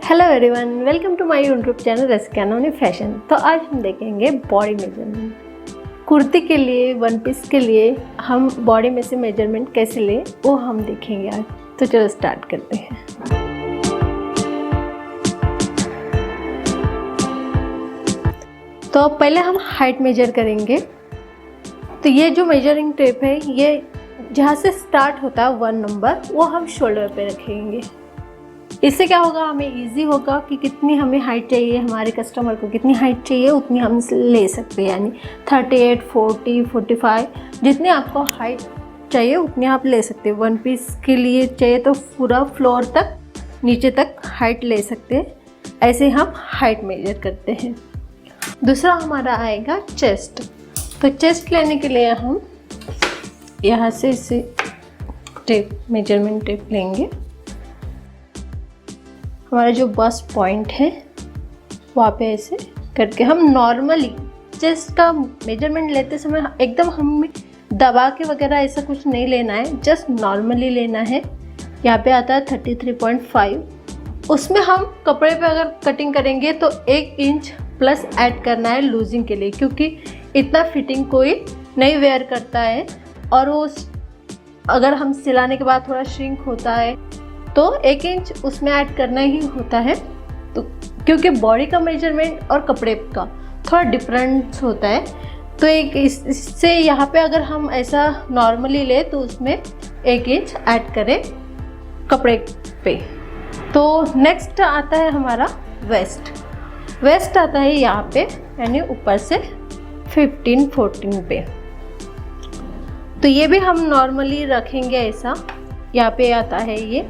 Hello everyone, welcome to my YouTube channel Rasika fashion. तो आज हम देखेंगे बॉडी मेजरमेंट। कुर्ती के लिए, वन पीस के लिए हम बॉडी में से मेजरमेंट कैसे लें वो हम देखेंगे आज। तो चलो स्टार्ट करते हैं। तो पहले हम हाइट मेजर करेंगे। तो ये जो मेजरिंग टेप है, ये जहाँ से स्टार्ट होता है 1 नंबर, वो हम शोल्डर पे रखेंगे। इससे क्या होगा, हमें इजी होगा कि कितनी हमें हाइट चाहिए, हमारे कस्टमर को कितनी हाइट चाहिए उतनी हम ले सकते हैं। यानी 38, 40, 45 जितनी आपको हाइट चाहिए उतनी आप ले सकते हैं। वन पीस के लिए चाहिए तो पूरा फ्लोर तक, नीचे तक हाइट ले सकते हैं। ऐसे हम हाइट मेजर करते हैं। दूसरा हमारा आएगा चेस्ट। तो चेस्ट लेने के लिए हम यहाँ से इसे टेप, मेजरमेंट टेप लेंगे। हमारा जो बस्ट पॉइंट है वहाँ पे ऐसे करके हम नॉर्मली चेस्ट का मेजरमेंट लेते समय एकदम हमें दबा के वगैरह ऐसा कुछ नहीं लेना है, जस्ट नॉर्मली लेना है। यहाँ पे आता है 33.5। उसमें हम कपड़े पे अगर कटिंग करेंगे तो 1 इंच प्लस ऐड करना है लूजिंग के लिए, क्योंकि इतना फिटिंग कोई नहीं वेयर करता है। और वो अगर हम सिलाने के बाद थोड़ा श्रिंक होता है तो 1 इंच उसमें ऐड करना ही होता है। तो क्योंकि बॉडी का मेजरमेंट और कपड़े का थोड़ा डिफरेंस होता है, तो एक इससे यहाँ पे अगर हम ऐसा नॉर्मली ले तो उसमें 1 इंच ऐड करें कपड़े पे। तो नेक्स्ट आता है हमारा वेस्ट। वेस्ट आता है यहाँ पे, यानी ऊपर से 15-14 पे। तो ये भी हम नॉर्मली रखेंगे ऐसा। यहाँ पे आता है ये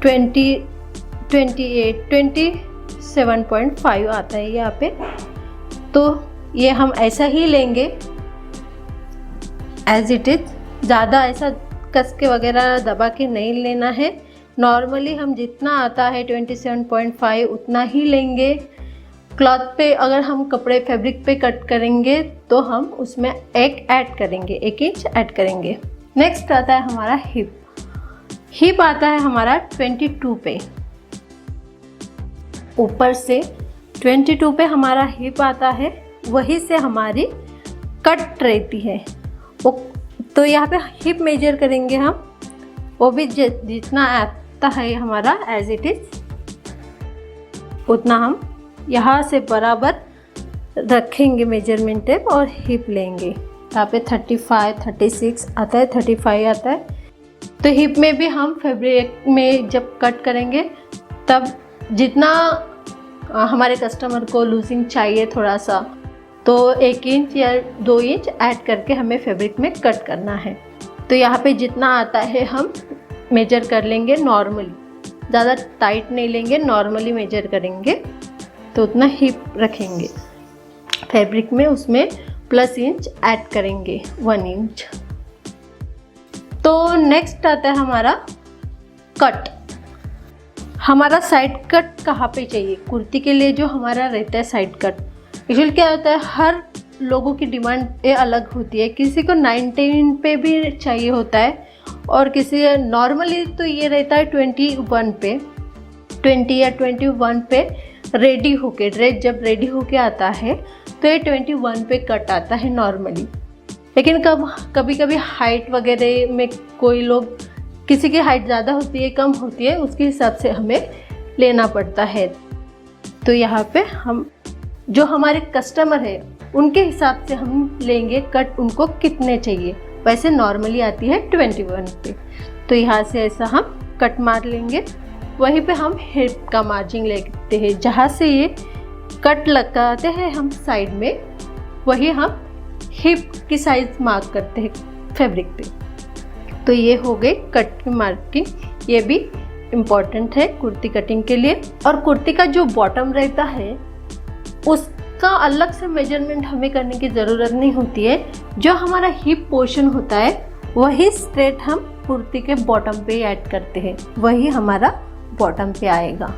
27.5 आता है यहाँ पे। तो ये हम ऐसा ही लेंगे एज इट इज, ज़्यादा ऐसा कस के वगैरह दबा के नहीं लेना है। नॉर्मली हम जितना आता है 27.5 उतना ही लेंगे। क्लॉथ पे अगर हम कपड़े फैब्रिक पे कट करेंगे तो हम उसमें 1 ऐड करेंगे, 1 इंच ऐड करेंगे। नेक्स्ट आता है हमारा हिप। हिप आता है हमारा 22 पे। ऊपर से 22 पे हमारा हिप आता है, वहीं से हमारी कट रहती है वो। तो यहाँ पे हिप मेजर करेंगे हम, वो भी जितना आता है हमारा एज इट इज उतना हम यहाँ से बराबर रखेंगे मेजरमेंट टेप और हिप लेंगे। यहाँ पे 35, 36 आता है, 35 आता है। तो हिप में भी हम फैब्रिक में जब कट करेंगे तब जितना हमारे कस्टमर को लूजिंग चाहिए थोड़ा सा, तो 1 इंच या 2 इंच ऐड करके हमें फैब्रिक में कट करना है। तो यहाँ पे जितना आता है हम मेजर कर लेंगे नॉर्मली, ज़्यादा टाइट नहीं लेंगे, नॉर्मली मेजर करेंगे। तो उतना हिप रखेंगे फैब्रिक में, उसमें प्लस इंच ऐड करेंगे 1 इंच। तो नेक्स्ट आता है हमारा कट। हमारा साइड कट कहाँ पे चाहिए कुर्ती के लिए, जो हमारा रहता है साइड कट। एक्चुअली क्या होता है, हर लोगों की डिमांड ये अलग होती है। किसी को 19 पे भी चाहिए होता है और किसी नॉर्मली तो ये रहता है 21 पे, 20 या 21 पे रेडी होके, ड्रेस जब रेडी होके आता है तो ये 21 पे कट आता है नॉर्मली। लेकिन कभी कभी हाइट वगैरह में कोई लोग, किसी की हाइट ज़्यादा होती है, कम होती है, उसके हिसाब से हमें लेना पड़ता है। तो यहाँ पे हम जो हमारे कस्टमर है उनके हिसाब से हम लेंगे कट, उनको कितने चाहिए। वैसे नॉर्मली आती है 21 पे। तो यहाँ से ऐसा हम कट मार लेंगे। वहीं पे हम हिप का मार्जिन लेते हैं, जहाँ से ये कट लगाते हैं हम साइड में, वही हम हिप की साइज मार्क करते हैं फैब्रिक पे। तो ये हो गई कट की मार्किंग। ये भी इम्पॉर्टेंट है कुर्ती कटिंग के लिए। और कुर्ती का जो बॉटम रहता है उसका अलग से मेजरमेंट हमें करने की ज़रूरत नहीं होती है। जो हमारा हिप पोर्शन होता है वही स्ट्रेट हम कुर्ती के बॉटम पे ऐड करते हैं, वही हमारा बॉटम पे आएगा।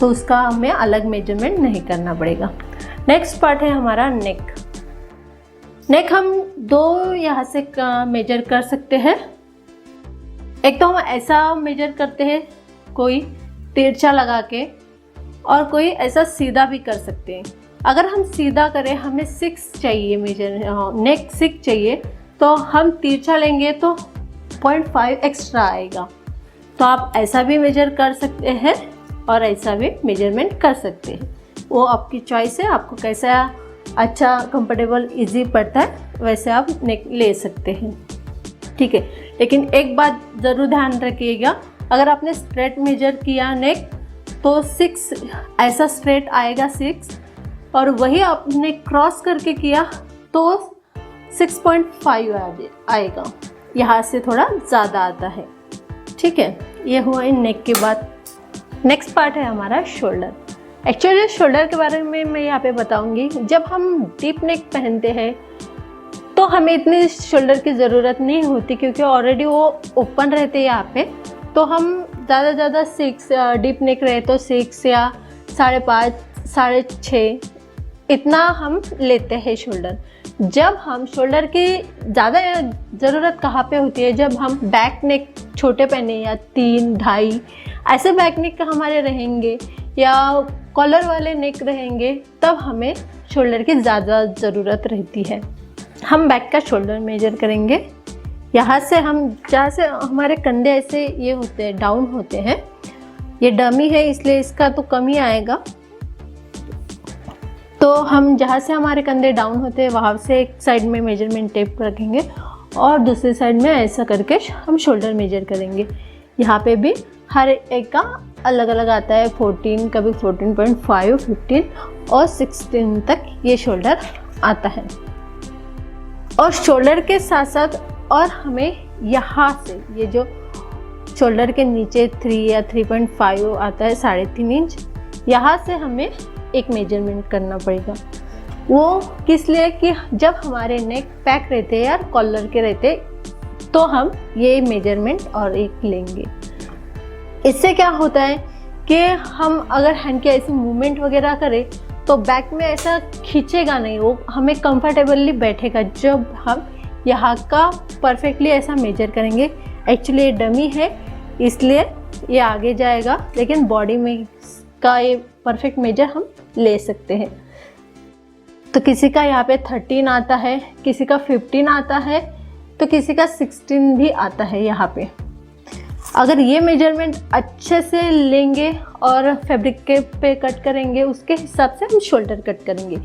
तो उसका हमें अलग मेजरमेंट नहीं करना पड़ेगा। नेक्स्ट पार्ट है हमारा नेक। नेक हम 2 यहाँ से मेजर कर सकते हैं। एक तो हम ऐसा मेजर करते हैं, कोई तिरछा लगा के और कोई ऐसा सीधा भी कर सकते हैं। अगर हम सीधा करें, हमें 6 चाहिए मेजर, नेक 6 चाहिए, तो हम तिरछा लेंगे तो 0.5 एक्स्ट्रा आएगा। तो आप ऐसा भी मेजर कर सकते हैं और ऐसा भी मेजरमेंट कर सकते हैं, वो आपकी चॉइस है। आपको कैसा अच्छा, कंफर्टेबल, इजी पड़ता है वैसे आप नेक ले सकते हैं, ठीक है। लेकिन एक बात ज़रूर ध्यान रखिएगा, अगर आपने स्ट्रेट मेजर किया नेक तो 6 ऐसा स्ट्रेट आएगा 6, और वही आपने क्रॉस करके किया तो 6.5 आएगा, यहाँ से थोड़ा ज़्यादा आता है, ठीक है। ये हुआ इन नेक के बाद। नेक्स्ट पार्ट है हमारा शोल्डर। एक्चुअली शोल्डर के बारे में मैं यहाँ पे बताऊंगी। जब हम डीप नेक पहनते हैं तो हमें इतनी शोल्डर की ज़रूरत नहीं होती, क्योंकि ऑलरेडी वो ओपन रहते हैं यहाँ पे। तो हम ज़्यादा 6, डीप नेक रहे तो 6 या 5.5, 6.5 इतना हम लेते हैं शोल्डर। जब हम शोल्डर की ज़्यादा ज़रूरत कहाँ पे होती है, जब हम बैक नेक छोटे पहने या 3, 2.5 ऐसे बैक नेक हमारे रहेंगे या कॉलर वाले नेक रहेंगे, तब हमें शोल्डर की ज़्यादा ज़रूरत रहती है। हम बैक का शोल्डर मेजर करेंगे। यहाँ से हम, जहाँ से हमारे कंधे ऐसे ये होते हैं, डाउन होते हैं, ये डमी है इसलिए इसका तो कम ही आएगा। तो हम जहाँ से हमारे कंधे डाउन होते हैं वहाँ से एक साइड में मेजरमेंट टेप रखेंगे और दूसरी साइड में ऐसा करके हम शोल्डर मेजर करेंगे। यहाँ पे भी हर एक का अलग अलग आता है, 14, कभी 14.5, 15 और 16 तक ये शोल्डर आता है। और शोल्डर के साथ साथ और हमें यहाँ से ये जो शोल्डर के नीचे 3 या 3.5 आता है, 3.5 इंच, यहाँ से हमें एक मेजरमेंट करना पड़ेगा। वो किस लिए कि जब हमारे नेक पैक रहते हैं या कॉलर के रहते तो हम ये मेजरमेंट और एक लेंगे। इससे क्या होता है कि हम अगर हैंड की ऐसी मूवमेंट वगैरह करें तो बैक में ऐसा खींचेगा नहीं, वो हमें कंफर्टेबली बैठेगा जब हम यहाँ का परफेक्टली ऐसा मेजर करेंगे। एक्चुअली ये डमी है इसलिए ये आगे जाएगा, लेकिन बॉडी में का ये परफेक्ट मेजर हम ले सकते हैं। तो किसी का यहाँ पे 13 आता है, किसी का 15 आता है, तो किसी का 16 भी आता है यहाँ पे। अगर ये मेजरमेंट अच्छे से लेंगे और फैब्रिक के पे कट करेंगे, उसके हिसाब से हम शोल्डर कट करेंगे।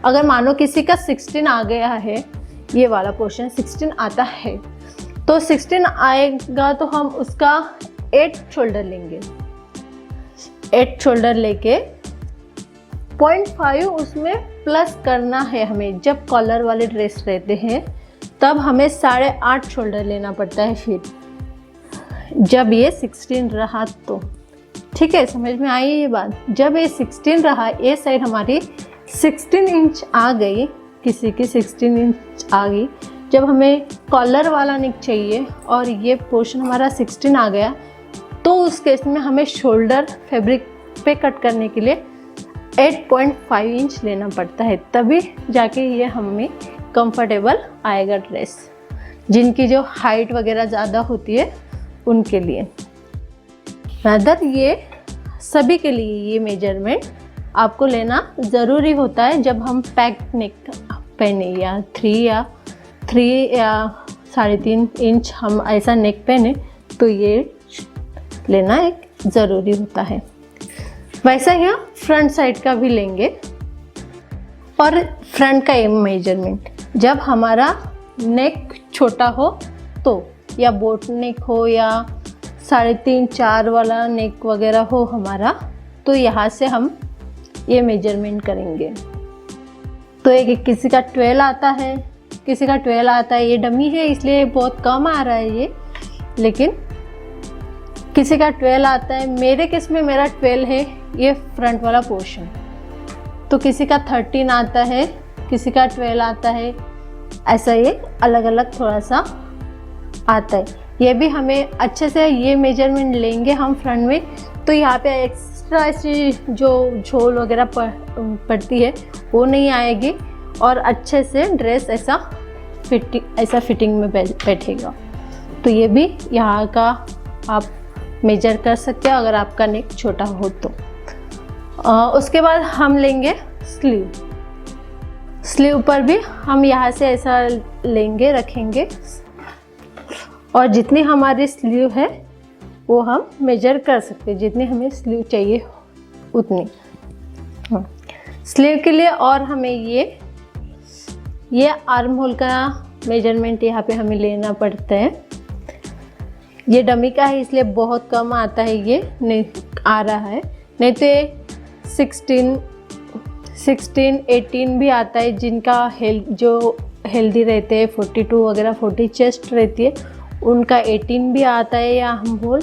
अगर मानो किसी का 16 आ गया है, ये वाला पोर्शन 16 आता है, तो 16 आएगा तो हम उसका 8 शोल्डर लेंगे। 8 शोल्डर लेके 0.5 उसमें प्लस करना है हमें। जब कॉलर वाले ड्रेस रहते हैं तब हमें 8.5 शोल्डर लेना पड़ता है फिर, जब ये 16 रहा तो, ठीक है, समझ में आई ये बात। जब ये 16 रहा, ये साइड हमारी 16 इंच आ गई, किसी की 16 इंच आ गई। जब हमें कॉलर वाला नेक चाहिए और ये पोर्शन हमारा 16 आ गया, तो उस केस में हमें शोल्डर फैब्रिक पे कट करने के लिए 8.5 इंच लेना पड़ता है, तभी जाके ये हमें कंफर्टेबल आएगा ड्रेस। जिनकी जो हाइट वगैरह ज़्यादा होती है उनके लिए। अदर ये सभी के लिए ये मेजरमेंट आपको लेना ज़रूरी होता है जब हम पैक नेक पहने, या 3 या 3.5 इंच हम ऐसा नेक पहने, तो ये लेना एक ज़रूरी होता है। वैसा ही फ्रंट साइड का भी लेंगे। और फ्रंट का ये मेजरमेंट, जब हमारा नेक छोटा हो तो, या बोट नेक हो या 3.5-4 वाला नेक वगैरह हो हमारा, तो यहाँ से हम ये मेजरमेंट करेंगे। तो एक किसी का 12 आता है, किसी का 12 आता है। ये डमी है इसलिए बहुत कम आ रहा है ये, लेकिन किसी का 12 आता है। मेरे केस में मेरा 12 है ये फ्रंट वाला पोर्शन। तो किसी का 13 आता है, किसी का 12 आता है, ऐसा ये अलग अलग थोड़ा सा आता है। ये भी हमें अच्छे से ये मेजरमेंट लेंगे हम फ्रंट में, तो यहाँ पे एक्स्ट्रा ऐसी जो झोल वगैरह पड़ती है वो नहीं आएगी और अच्छे से ड्रेस ऐसा फिटिंग में बैठेगा। तो ये भी यहाँ का आप मेजर कर सकते हो अगर आपका नेक छोटा हो तो। उसके बाद हम लेंगे स्लीव। स्लीव पर भी हम यहाँ से ऐसा लेंगे, रखेंगे, और जितनी हमारी स्लीव है वो हम मेजर कर सकते हैं, जितनी हमें स्लीव चाहिए उतनी। स्लीव के लिए और हमें ये आर्म होल का मेजरमेंट यहाँ पे हमें लेना पड़ता है। ये डमी का है इसलिए बहुत कम आता है, ये नहीं आ रहा है, नहीं तो 16, 18 भी आता है। जिनका जो हेल्दी रहते हैं 42 वगैरह 40 चेस्ट रहती है उनका 18 भी आता है या हम बोल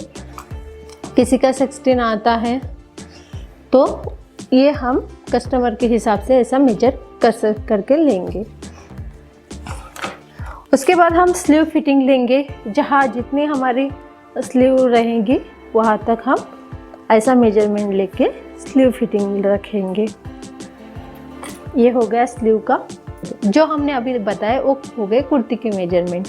किसी का 16 आता है। तो ये हम कस्टमर के हिसाब से ऐसा मेजर करके लेंगे। उसके बाद हम स्लीव फिटिंग लेंगे, जहाँ जितनी हमारी स्लीव रहेंगी वहाँ तक हम ऐसा मेजरमेंट लेके स्लीव फिटिंग रखेंगे। ये हो गया स्लीव का। जो हमने अभी बताया वो हो गए कुर्ती के मेजरमेंट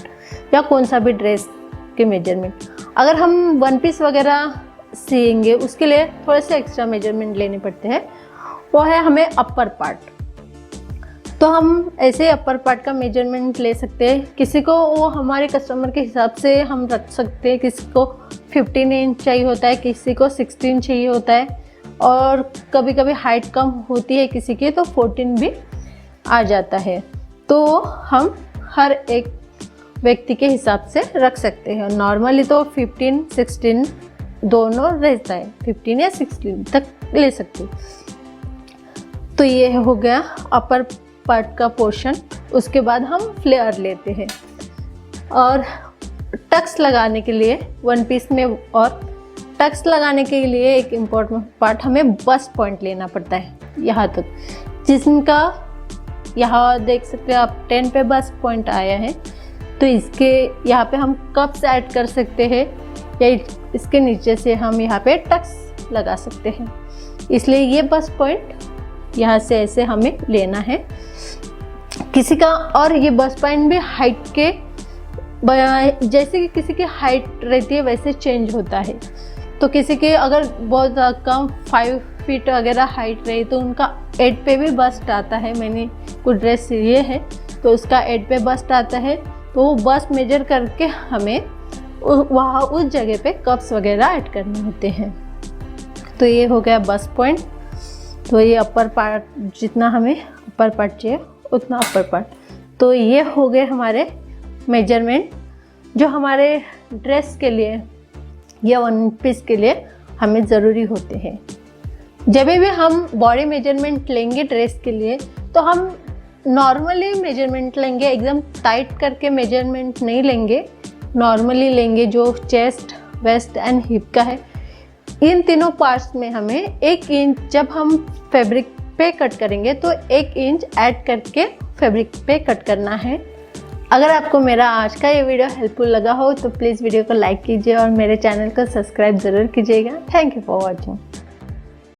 या कौन सा भी ड्रेस के मेजरमेंट। अगर हम वन पीस वगैरह सिएंगे उसके लिए थोड़े से एक्स्ट्रा मेजरमेंट लेने पड़ते हैं, वो है हमें अपर पार्ट। तो हम ऐसे अपर पार्ट का मेजरमेंट ले सकते हैं। किसी को वो हमारे कस्टमर के हिसाब से हम रख सकते हैं, किसी को 15 इंच चाहिए होता है, किसी को 16 चाहिए होता है, और कभी कभी हाइट कम होती है किसी की तो 14 भी आ जाता है। तो हम हर एक व्यक्ति के हिसाब से रख सकते हैं। नॉर्मली तो 15, 16 दोनों रहता है, 15 या 16 तक ले सकते हैं। तो ये हो गया अपर पार्ट का पोर्शन। उसके बाद हम फ्लेयर लेते हैं, और टक्स लगाने के लिए वन पीस में, और टक्स लगाने के लिए एक इम्पोर्टेंट पार्ट हमें बस्ट पॉइंट लेना पड़ता है यहाँ तक, जिसका यहाँ देख सकते हैं आप 10 पे बस्ट पॉइंट आया है। तो इसके यहाँ पे हम कप्स ऐड कर सकते हैं या इसके नीचे से हम यहाँ पे टक्स लगा सकते हैं, इसलिए ये बस्ट पॉइंट यहाँ से ऐसे हमें लेना है किसी का। और ये बस्ट पॉइंट भी हाइट के जैसे कि किसी की हाइट रहती है वैसे चेंज होता है। तो किसी के अगर बहुत कम 5 फीट वगैरह हाइट रही तो उनका 8 पे भी बस्ट आता है। मैंने कुछ ड्रेस सिए है तो उसका 8 पे बस्ट आता है, तो वो बस्ट मेजर करके हमें वहाँ उस जगह पे कप्स वगैरह ऐड करने होते हैं। तो ये हो गया बस्ट पॉइंट। तो ये अपर पार्ट, जितना हमें अपर पार्ट चाहिए उतना अपर पार्ट। तो ये हो गए हमारे मेजरमेंट जो हमारे ड्रेस के लिए या वन पीस के लिए हमें ज़रूरी होते हैं। जब भी हम बॉडी मेजरमेंट लेंगे ड्रेस के लिए तो हम नॉर्मली मेजरमेंट लेंगे, एकदम टाइट करके मेजरमेंट नहीं लेंगे, नॉर्मली लेंगे जो चेस्ट, वेस्ट एंड हिप का है। इन तीनों पार्ट्स में हमें 1 इंच, जब हम फैब्रिक पे कट करेंगे तो 1 इंच ऐड करके फैब्रिक पे कट करना है। अगर आपको मेरा आज का ये वीडियो हेल्पफुल लगा हो तो प्लीज़ वीडियो को लाइक कीजिए और मेरे चैनल को सब्सक्राइब ज़रूर कीजिएगा। Thank you for watching.